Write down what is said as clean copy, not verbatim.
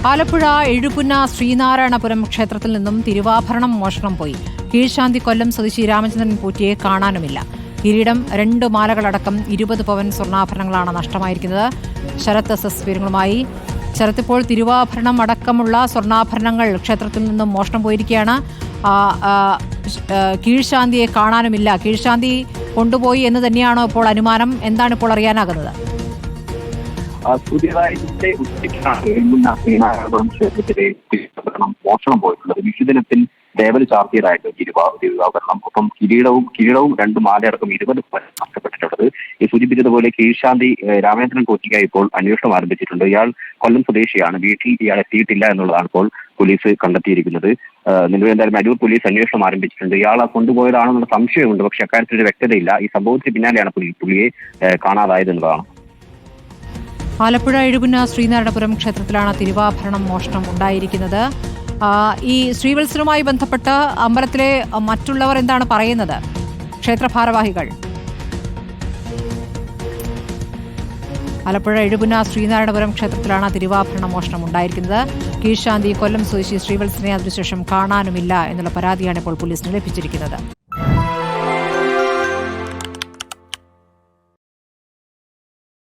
ആലപ്പുഴ എഴുപുന്ന ശ്രീനാരായണപുരം ക്ഷേത്രത്തിൽ നിന്നും തിരുവാഭരണം മോഷണം പോയി. കീഴ്ശാന്തി കൊല്ലം സ്വദേശി രാമചന്ദ്രൻ പൂറ്റിയെ കാണാനുമില്ല. കിരീടം 2 മാലകളടക്കം 20 പവൻ സ്വർണ്ണാഭരണങ്ങളാണ് നഷ്ടമായിരിക്കുന്നത്. ശരത് എസ് വിവരങ്ങളുമായി. ശരത്, ഇപ്പോൾ തിരുവാഭരണം അടക്കമുള്ള സ്വർണ്ണാഭരണങ്ങൾ ക്ഷേത്രത്തിൽ നിന്നും മോഷണം പോയിരിക്കുകയാണ്. കീഴ്ശാന്തിയെ കാണാനുമില്ല. കീഴ്ശാന്തി കൊണ്ടുപോയി എന്ന് തന്നെയാണോ ഇപ്പോൾ അനുമാനം? എന്താണ് ഇപ്പോൾ അറിയാനാകുന്നത്? പുതിയതായിട്ട് ക്ഷേത്രത്തിലെ മോഷണം പോയിട്ടുള്ളത്. വിഷുദിനത്തിൽ ദേവൽ ചാർത്തിയതായിട്ട് തിരുവാഭരണം, ഒപ്പം കിരീടവും 2 മാലയടക്കം 20 നഷ്ടപ്പെട്ടിട്ടുള്ളത്. ഈ സൂചിപ്പിച്ചതുപോലെ കീഴ്ശാന്തി രാമേന്ദ്രൻ പോറ്റിക്കായി ഇപ്പോൾ അന്വേഷണം ആരംഭിച്ചിട്ടുണ്ട്. ഇയാൾ കൊല്ലം സ്വദേശിയാണ്. വീട്ടിൽ ഇയാൾ എത്തിയിട്ടില്ല എന്നുള്ളതാണ് ഇപ്പോൾ പോലീസ് കണ്ടെത്തിയിരിക്കുന്നത്. നിലവിൽ എന്തായാലും അരൂർ പോലീസ് അന്വേഷണം ആരംഭിച്ചിട്ടുണ്ട്. ഇയാളെ കൊണ്ടുപോയതാണെന്നുള്ള സംശയമുണ്ട്, പക്ഷെ അക്കാര്യത്തിൽ ഒരു വ്യക്തതയില്ല. ഈ സംഭവത്തിന് പിന്നാലെയാണ് പുള്ളിയെ കാണാതായത് എന്നുള്ളതാണ്. ആലപ്പുഴ എഴുപുന്ന ശ്രീനാരായണപുരം ക്ഷേത്രത്തിലാണ് തിരുവാഭരണം മോഷണം ഉണ്ടായിരിക്കുന്നത്. ഈ ശ്രീവത്സരവുമായി ബന്ധപ്പെട്ട് അമ്പലത്തിലെ മറ്റുള്ളവർ എന്താണ് പറയുന്നത്? ക്ഷേത്ര ഭാരവാഹികൾ. ആലപ്പുഴ എഴുപുന്ന ശ്രീനാരായണപുരം ക്ഷേത്രത്തിലാണ് തിരുവാഭരണ മോഷണം ഉണ്ടായിരിക്കുന്നത്. കീഴ്ശാന്തി കൊല്ലം സ്വദേശി ശ്രീവത്സനെ അതിനുശേഷം കാണാനുമില്ല എന്നുള്ള പരാതിയാണ് ഇപ്പോൾ പോലീസിന് ലഭിച്ചിരിക്കുന്നത്.